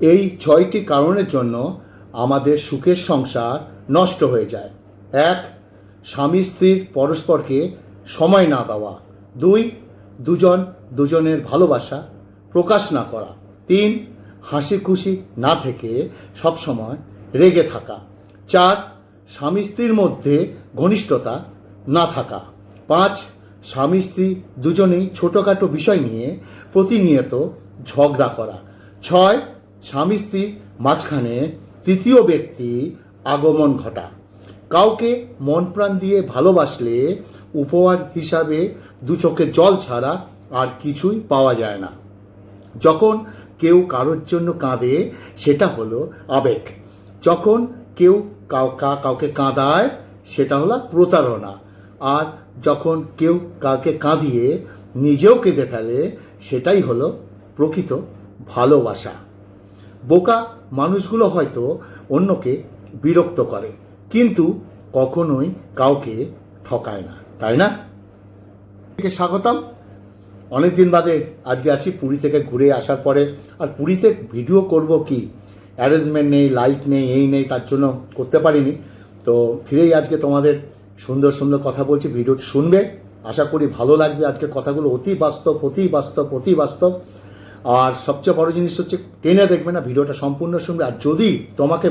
এই 6টি কারণের জন্য আমাদের সুখের সংসার নষ্ট হয়ে যায়। 1. স্বামী স্ত্রীর পরস্পরকে সময় না দেওয়া। 2. দুজনের ভালোবাসা প্রকাশ না করা। 3. হাসি খুশি না থেকে সবসময় রেগে থাকা। 4. স্বামী স্ত্রীর মধ্যে ঘনিষ্ঠতা না থাকা। 5. স্বামী স্ত্রী দুজনেই ছোটোখাটো বিষয় নিয়ে প্রতিনিয়ত ঝগড়া করা। 6. স্বামী স্ত্রী মাঝখানে তৃতীয় ব্যক্তি আগমন ঘটা। কাউকে মন প্রাণ দিয়ে ভালোবাসলে উপহার হিসাবে দু চোখে জল ছাড়া আর কিছুই পাওয়া যায় না। যখন কেউ কারোর জন্য কাঁদে সেটা হলো আবেগ। যখন কেউ কাউকে কাঁদায় সেটা হলো প্রতারণা। আর যখন কেউ কাউকে কাঁদিয়ে নিজেও কেঁদে ফেলে সেটাই হলো প্রকৃত ভালোবাসা। বোকা মানুষগুলো হয়তো অন্যকে বিরক্ত করে, কিন্তু কখনোই কাউকে ঠকায় না, তাই না? স্বাগতম। অনেক দিন বাদে আজকে আসি পুরী থেকে ঘুরে আসার পরে। আর পুরীতে ভিডিও করব কি, অ্যারেঞ্জমেন্ট নেই, লাইট নেই, এই নেই, তার জন্য করতে পারিনি। তো ফিরেই আজকে তোমাদের সুন্দর সুন্দর কথা বলছি, ভিডিওটি শুনবে, আশা করি ভালো লাগবে। আজকের কথাগুলো অতি বাস্তব। আর সবচেয়ে বড় জিনিস হচ্ছে টেনে দেখবে না, ভিডিওটা সম্পূর্ণ শুনবে। আর যদি তোমাকে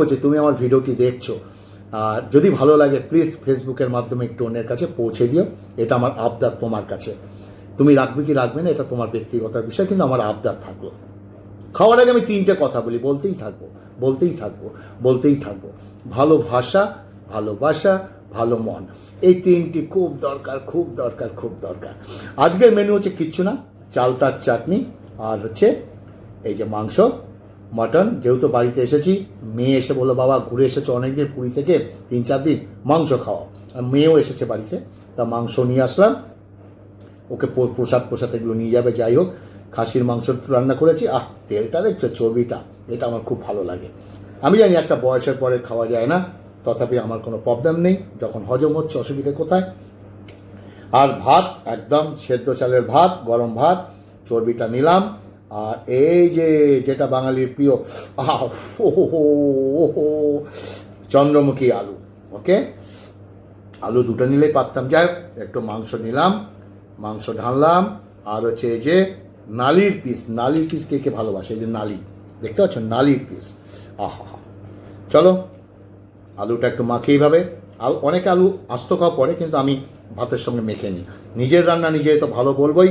বলছি তুমি আমার ভিডিওটি দেখছো, আর যদি ভালো লাগে প্লিজ ফেসবুকের মাধ্যমে একটু অন্যের কাছে পৌঁছে দিও। এটা আমার আবদার তোমার কাছে। তুমি রাখবে কি রাখবে না এটা তোমার ব্যক্তিগত বিষয়, কিন্তু আমার আবদার থাকলো। খাওয়ার আগে আমি 3টে কথা বলি, বলতেই থাকবো। ভালো ভাষা, ভালোবাসা, ভালো মন, এই 3টি খুব দরকার। আজকের মেনু হচ্ছে কিচ্ছু না, চালতার চাটনি আর হচ্ছে এই যে মাংস, মটন। যেহেতু বাড়িতে এসেছি, মেয়ে এসে বললো বাবা ঘুরে এসেছো অনেকদিন পুরী থেকে, 3-4 দিন মাংস খাওয়া। আর মেয়েও এসেছে বাড়িতে, তা মাংস নিয়ে আসলাম। ওকে প্রসাদ এগুলো নিয়ে যাবে। যাই হোক, খাসির মাংস রান্না করেছি। তেলটা দেখছো, চর্বিটা, এটা আমার খুব ভালো লাগে। আমি জানি একটা বয়সের পরে খাওয়া যায় না, তথাপি আমার কোনো প্রবলেম নেই, যখন হজম হচ্ছে অসুবিধে কোথায়। আর ভাত একদম সেদ্ধ চালের ভাত, গরম ভাত, চর্বিটা নিলাম। আর এই যেটা বাঙালির প্রিয় চন্দ্রমুখী আলু, ওকে, আলু 2টো নিলেই পারতাম। যাই হোক, একটু মাংস নিলাম, মাংস ঢাললাম। আর হচ্ছে এই যে নালির পিস, কে ভালোবাসে, এই যে নালি দেখতে পাচ্ছ, নালির পিস। চলো আলুটা একটু মাখি এইভাবে। অনেকে আলু আস্ত খাওয়া পরে, কিন্তু আমি ভাতের সঙ্গে মেখে নিই। নিজের রান্না নিজে তো ভালো বলবোই।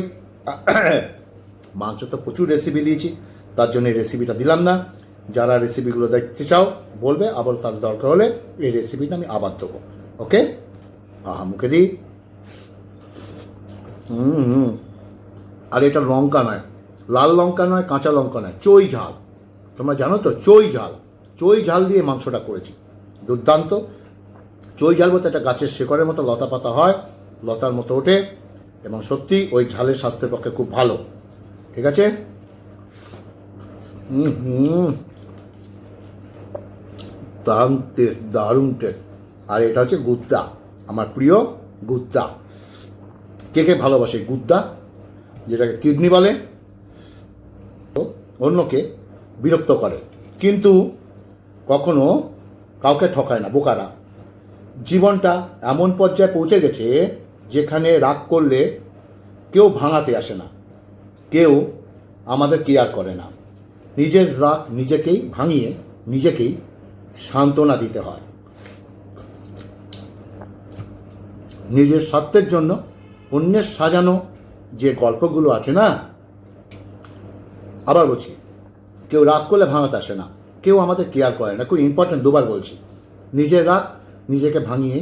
মাংস তো প্রচুর রেসিপি দিয়েছি, তার জন্য এই রেসিপিটা দিলাম না। যারা রেসিপিগুলো দেখতে চাও বলবে, আবার তার দরকার হলে এই রেসিপিটা আমি আবার দেবো। ওকে, মুখে দিই। আর এটা লঙ্কা নয়, লাল লঙ্কা নয়, কাঁচা লঙ্কা নয়, চই ঝাল। তোমরা জানো তো, চই ঝাল দিয়ে মাংসটা করেছি, দুর্দান্ত। চই ঝাল বলতে একটা গাছের শেকড়ের মতো লতা পাতা হয়, লতার মতো ওঠে, এবং সত্যি ওই ঝালের স্বাস্থ্যের পক্ষে খুব ভালো। ঠিক আছে, দারুণ টেস্ট। আর এটা হচ্ছে গুদ্দা, আমার প্রিয় গুদ্দা। কে ভালোবাসে গুদ্দা, যেটাকে কিডনি বলে। অন্যকে বিরক্ত করে, কিন্তু কখনো কাউকে ঠকায় না। বোকারা জীবনটা এমন পর্যায়ে পৌঁছে গেছে যেখানে রাগ করলে কেউ ভাঙাতে আসে না, কেউ আমাদের কেয়ার করে না। নিজের রাগ নিজেকেই ভাঙিয়ে নিজেকেই সান্ত্বনা দিতে হয়। নিজের স্বার্থের জন্য অন্যের সাজানো যে গল্পগুলো আছে না, আবার বলছি, কেউ রাগ করলে ভাঙাতে আসে না, কেউ আমাদের কেয়ার করে না। খুব ইম্পর্টেন্ট, 2বার বলছি। নিজের রাগ নিজেকে ভাঙিয়ে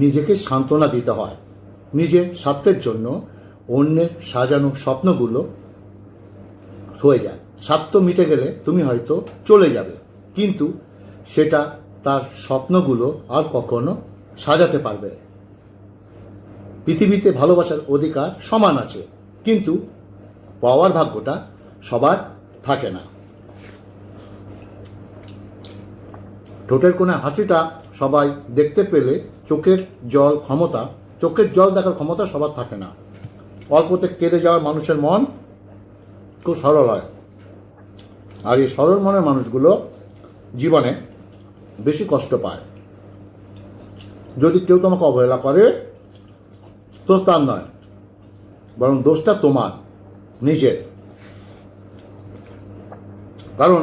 নিজেকে সান্ত্বনা দিতে হয়। নিজের স্বার্থের জন্য অন্যের সাজানো স্বপ্নগুলো হয়ে যায়। স্বার্থ মিটে গেলে তুমি হয়তো চলে যাবে, কিন্তু সেটা তার স্বপ্নগুলো আর কখনো সাজাতে পারবে। পৃথিবীতে ভালোবাসার অধিকার সমান আছে, কিন্তু পাওয়ার ভাগ্যটা সবার থাকে না। ঠোঁটের কোণে হাসিটা সবাই দেখতে পেলে চোখের জল দেখার ক্ষমতা সবার থাকে না। অল্পতে কেঁদে যাওয়ার মানুষের মন খুব সরল হয়, আর এই সরল মনের মানুষগুলো জীবনে বেশি কষ্ট পায়। যদি কেউ তোমাকে অবহেলা করে, দোষ তার নয়, বরং দোষটা তোমার নিজের। কারণ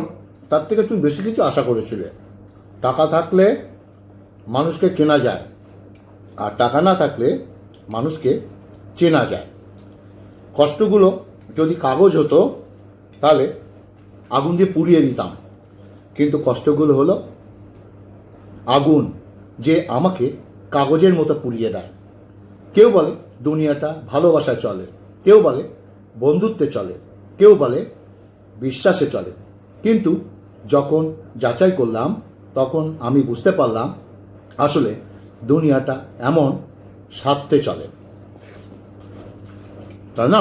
তার থেকে তুমি বেশি কিছু আশা করেছিলে। টাকা থাকলে মানুষকে কেনা যায়, আর টাকা না থাকলে মানুষকে চেনা যায়। কষ্টগুলো যদি কাগজ হতো তাহলে আগুন দিয়ে পুড়িয়ে দিতাম, কিন্তু কষ্টগুলো হলো আগুন, যে আমাকে কাগজের মতো পুড়িয়ে দেয়। কেউ বলে দুনিয়াটা ভালোবাসায় চলে, কেউ বলে বন্ধুত্বে চলে, কেউ বলে বিশ্বাসে চলে, কিন্তু যখন যাচাই করলাম তখন আমি বুঝতে পারলাম আসলে দুনিয়াটা এমন স্বার্থে চলে, তাই না?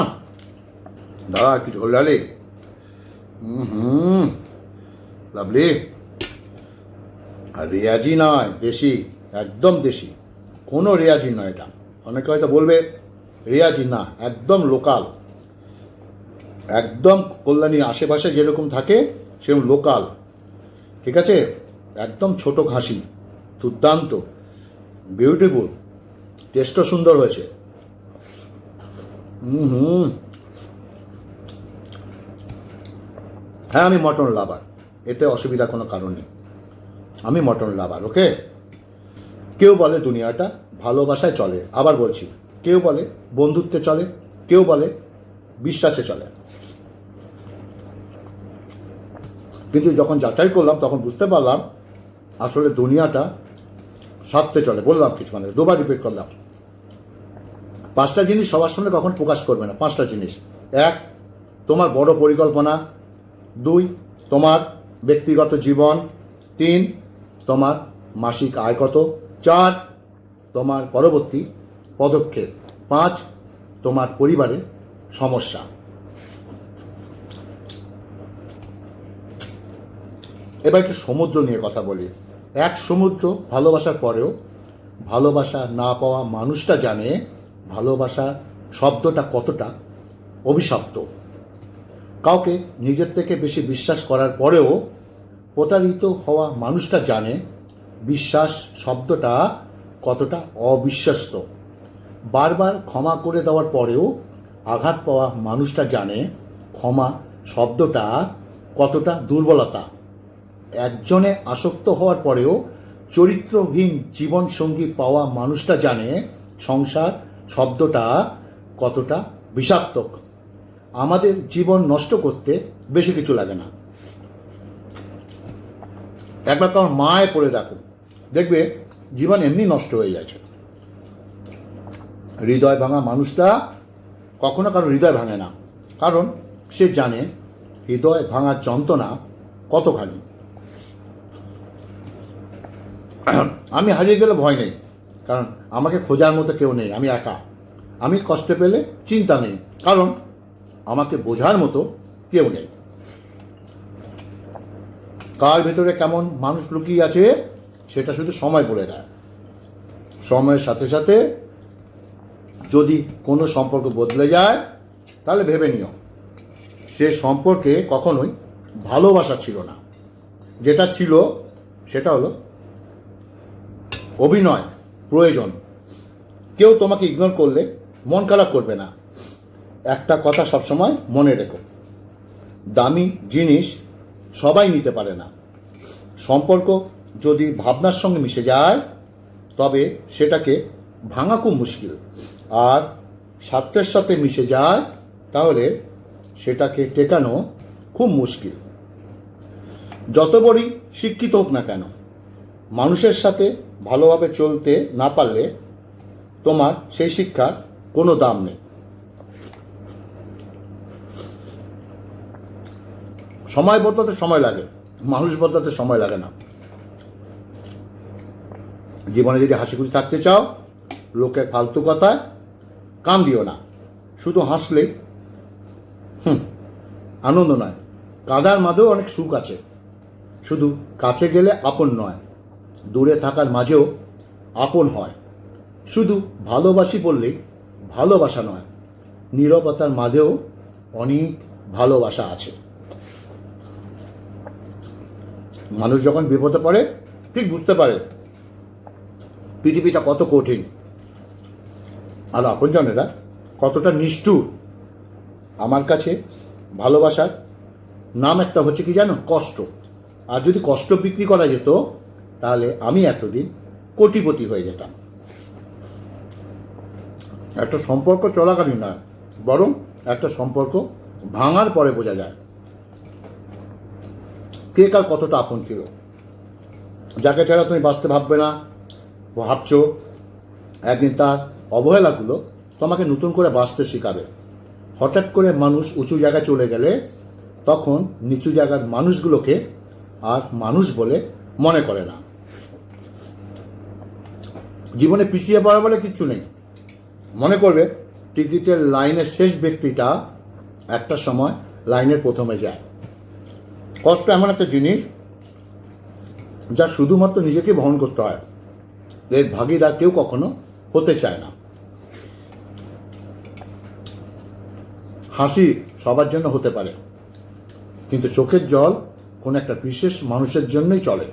দাদা একটু ঝোল ডালে। লাভলি। আর রেয়াজি নয়, দেশি, একদম দেশি, কোনো রেয়াজি নয় এটা। অনেকে হয়তো বলবে রেয়াজি, না, একদম লোকাল, একদম কল্যাণীর আশেপাশে যেরকম থাকে সেরকম লোকাল, ঠিক আছে? একদম ছোট ঘাসি, দুর্দান্ত, বিউটিফুল, টেস্টও সুন্দর হয়েছে। হ্যাঁ, আমি মটন লাভার, এতে অসুবিধা কোনো কারণ নেই, আমি মটন লাভার। ওকে? কেউ বলে দুনিয়াটা ভালোবাসায় চলে, আবার বলছি, কেউ বলে বন্ধুত্বে চলে, কেউ বলে বিশ্বাসে চলে। কিন্তু যখন যাচাই করলাম তখন বুঝতে পারলাম আসলে দুনিয়াটা স্বার্থে চলে। বললাম কিছু, মানে দুবার রিপিট করলাম। 5টা জিনিস সবার সঙ্গে কখন প্রকাশ করবে না। 5টা জিনিস: 1, তোমার বড় পরিকল্পনা; 2, তোমার ব্যক্তিগত জীবন; 3, তোমার মাসিক আয় কত; 4, তোমার পরবর্তী পদক্ষেপ; 5, তোমার পরিবারের সমস্যা। এবার একটু সমুদ্র নিয়ে কথা বলি। এক সমুদ্র ভালোবাসার পরেও ভালোবাসা না পাওয়া মানুষটা জানে ভালোবাসা শব্দটা কতটা অভিশপ্ত। কাউকে নিজের থেকে বেশি বিশ্বাস করার পরেও প্রতারিত হওয়া মানুষটা জানে বিশ্বাস শব্দটা কতটা অবিশ্বস্ত। বারবার ক্ষমা করে দেওয়ার পরেও আঘাত পাওয়া মানুষটা জানে ক্ষমা শব্দটা কতটা দুর্বলতা। একজনে আসক্ত হওয়ার পরেও চরিত্রহীন জীবনসঙ্গী পাওয়া মানুষটা জানে সংসার শব্দটা কতটা বিষাক্তক। আমাদের জীবন নষ্ট করতে বেশি কিছু লাগে না। একবার তোমার মায়ে পড়ে দেখো, দেখবে জীবন এমনি নষ্ট হয়ে যাচ্ছে। হৃদয় ভাঙা মানুষটা কখনো কারো হৃদয় ভাঙে না, কারণ সে জানে হৃদয় ভাঙার যন্ত্রণা কতখানি। আমি হারিয়ে গেলে ভয় নেই, কারণ আমাকে খোঁজার মতো কেউ নেই, আমি একা। আমি কষ্ট পেলে চিন্তা নেই, কারণ আমাকে বোঝার মতো কেউ নেই। কার ভেতরে কেমন মানুষ লুকিয়ে আছে সেটা শুধু সময় বলে দেয়। সময়ের সাথে সাথে যদি কোনো সম্পর্ক বদলে যায় তাহলে ভেবে নিও সে সম্পর্কে কখনোই ভালোবাসা ছিল না। যেটা ছিল সেটা হলো অভিনয়, প্রয়োজন। কেউ তোমাকে ইগনোর করলে মন খারাপ করবে না। একটা কথা সবসময় মনে রেখো, দামি জিনিস সবাই নিতে পারে না। সম্পর্ক যদি ভাবনার সঙ্গে মিশে যায় তবে সেটাকে ভাঙা খুব মুশকিল, আর স্বার্থের সাথে মিশে যায় তাহলে সেটাকে টেকানো খুব মুশকিল। যত বড়ই শিক্ষিত হোক না কেন, মানুষের সাথে ভালোভাবে চলতে না পারলে তোমার সেই শিক্ষার কোনো দাম নেই। সময় বদলাতে সময় লাগে, মানুষ বদলাতে সময় লাগে না। জীবনে যদি হাসি খুশি থাকতে চাও, লোকের ফালতু কথায় কান দিও না। শুধু হাসলেই আনন্দ নয়, কাঁদার মাঝেও অনেক সুখ আছে। শুধু কাছে গেলে আপন নয়, দূরে থাকার মাঝেও আপন হয়। শুধু ভালোবাসি বললেই ভালোবাসা নয়, নীরবতার মাঝেও অনেক ভালোবাসা আছে। মানুষ যখন বিপদে পড়ে ঠিক বুঝতে পারে পৃথিবীটা কত কঠিন আর আপনজনেরা কতটা নিষ্ঠুর। আমার কাছে ভালোবাসার নাম একটা হচ্ছে কি জানো, কষ্ট। আর যদি কষ্ট বিক্রি করা যেত তাহলে আমি এতদিন কোটিপতি হয়ে যেতাম। একটা সম্পর্ক চলাকালীন নয়, বরং একটা সম্পর্ক ভাঙার পরে বোঝা যায় কে কার কতটা আপন ছিল। যাকে ছাড়া তুমি বাঁচতে ভাববে না, ভাবছো, একদিন তার অবহেলাগুলো তোমাকে নতুন করে বাঁচতে শেখাবে। হঠাৎ করে মানুষ উঁচু জায়গায় চলে গেলে তখন নিচু জায়গার মানুষগুলোকে আর মানুষ বলে মনে করে না। জীবনে পিছিয়ে পড়া বলে কিচ্ছু নেই। মনে করবে টিকিটের লাইনের শেষ ব্যক্তিটা একটা সময় লাইনের প্রথমে যায়। কষ্ট এমন একটা জিনিস যা শুধুমাত্র নিজেকে বহন করতে হয়, এর ভাগিদার কেউ কখনো হতে চায় না। হাসি সবার জন্য হতে পারে, কিন্তু চোখের জল কোনো একটা বিশেষ মানুষের জন্যই চলে।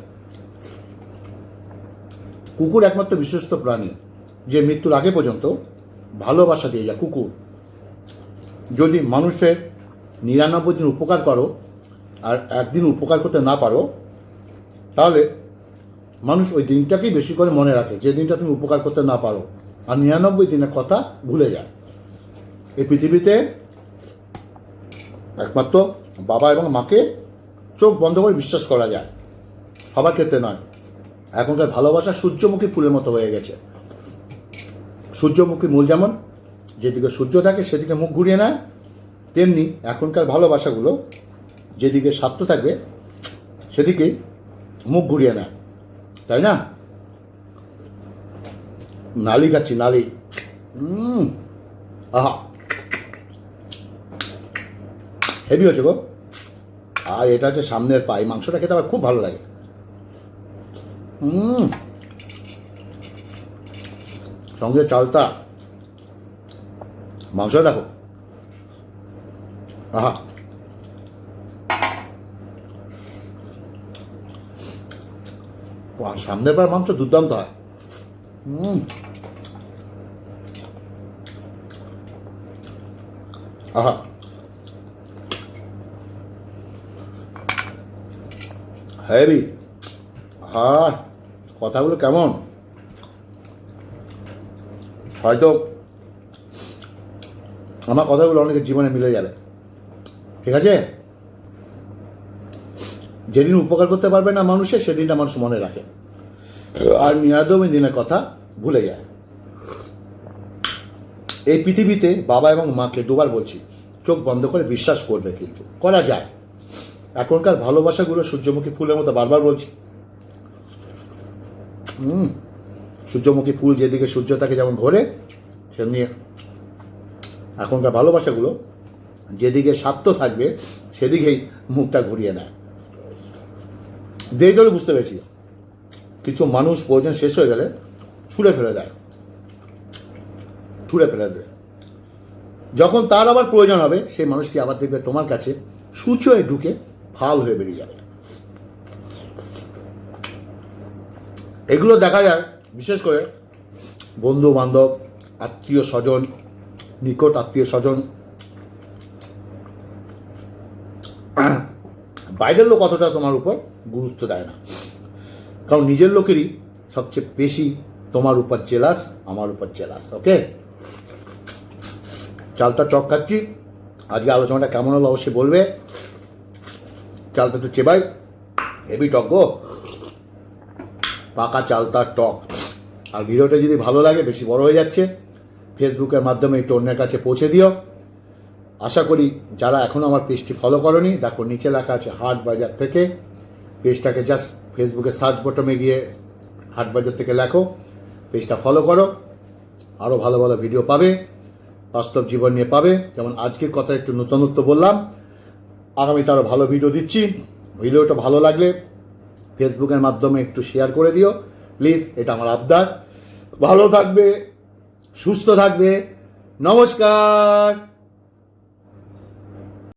কুকুর একমাত্র বিশ্বস্ত প্রাণী যে মৃত্যুর আগে পর্যন্ত ভালোবাসা দিয়ে যায়। কুকুর যদি মানুষের 99 দিন উপকার করো আর একদিন উপকার করতে না পারো, তাহলে মানুষ ওই দিনটাকেই বেশি করে মনে রাখে যে দিনটা তুমি উপকার করতে না পারো, আর 99 দিনের কথা ভুলে যায়। এই পৃথিবীতে একমাত্র বাবা এবং মাকে চোখ বন্ধ করে বিশ্বাস করা যায়, সবার ক্ষেত্রে নয়। এখনকার ভালোবাসা সূর্যমুখী ফুলের মতো হয়ে গেছে। সূর্যমুখী মূল যেমন যেদিকে সূর্য থাকে সেদিকে মুখ ঘুরিয়ে নেয়, তেমনি এখনকার ভালোবাসাগুলো যেদিকে স্বার্থ থাকবে সেদিকেই মুখ ঘুরিয়ে নেয়, তাই না? নালি খাচ্ছি, নালি। আহা, হেভি হচ্ছে গো। আর এটা হচ্ছে সামনের পা। এই মাংসটা খেতে আমার খুব ভালো লাগে। সঙ্গে চালটা, মাংস দেখো, আহা। সামনের পার মাংস দুর্দান্ত হয়। আহা, হেভি। হ্যাঁ, কথাগুলো কেমন, হয়তো আমার কথাগুলো অনেকের জীবনে মিলে যাবে। ঠিক আছে? যেদিন উপকার করতে পারবে না মানুষের, সেদিনটা মানুষ মনে রাখে, আর 99 দিনের কথা ভুলে যায়। এই পৃথিবীতে বাবা এবং মাকে দুবার বলছি, চোখ বন্ধ করে বিশ্বাস করবে, কিন্তু করা যায়। এখনকার ভালোবাসাগুলো সূর্যমুখী ফুলের মতো, বারবার বলছি। সূর্যমুখী ফুল যেদিকে সূর্য থাকে যেমন ঘোরে, সেমনি এখনকার ভালোবাসাগুলো যেদিকে স্বার্থ থাকবে সেদিকেই মুখটা ঘুরিয়ে নেয়। দেরি ধরে বুঝতে পেরেছি, কিছু মানুষ প্রয়োজন শেষ হয়ে গেলে ছুঁড়ে ফেলে দেয়, ছুঁড়ে ফেলে দেবে। যখন তার আবার প্রয়োজন হবে, সেই মানুষটি আবার দেখবে তোমার কাছে সূচয়ে ঢুকে ফাল হয়ে বেরিয়ে যাবে। এগুলো দেখা যায় বিশেষ করে বন্ধু বান্ধব, আত্মীয় স্বজন, নিকট আত্মীয় স্বজন। বাইরের লোক অতটা তোমার উপর গুরুত্ব দেয় না, কারণ নিজের লোকেরই সবচেয়ে বেশি তোমার উপর জেলাস, আমার উপর জেলাস। ওকে, চালটা টক খাচ্ছি। আজকে আলোচনাটা কেমন হলো অবশ্যই বলবে। চালটা একটু চেবাই, হেভি টক গো, পাকা চালতার টক। আর ভিডিওটা যদি ভালো লাগে, বেশি বড় হয়ে যাচ্ছে, ফেসবুকের মাধ্যমে একটু অন্যের কাছে পৌঁছে দিও। আশা করি যারা এখনও আমার পেজটি ফলো করনি, দেখো নিচে লেখা আছে হাট বাজার থেকে। পেজটাকে জাস্ট ফেসবুকে সার্চ বটমে গিয়ে হাট বাজার থেকে লেখো, পেজটা ফলো করো। আরও ভালো ভালো ভিডিও পাবে, বাস্তব জীবন নিয়ে পাবে। যেমন আজকের কথা একটু নতুনত্ব বললাম, আগামীতে আরও ভালো ভিডিও দিচ্ছি। ভিডিওটা ভালো লাগলে ফেসবুকের মাধ্যমে একটু শেয়ার করে দিও প্লিজ, এটা আমার আবদার। ভালো থাকবে, সুস্থ থাকবে। নমস্কার।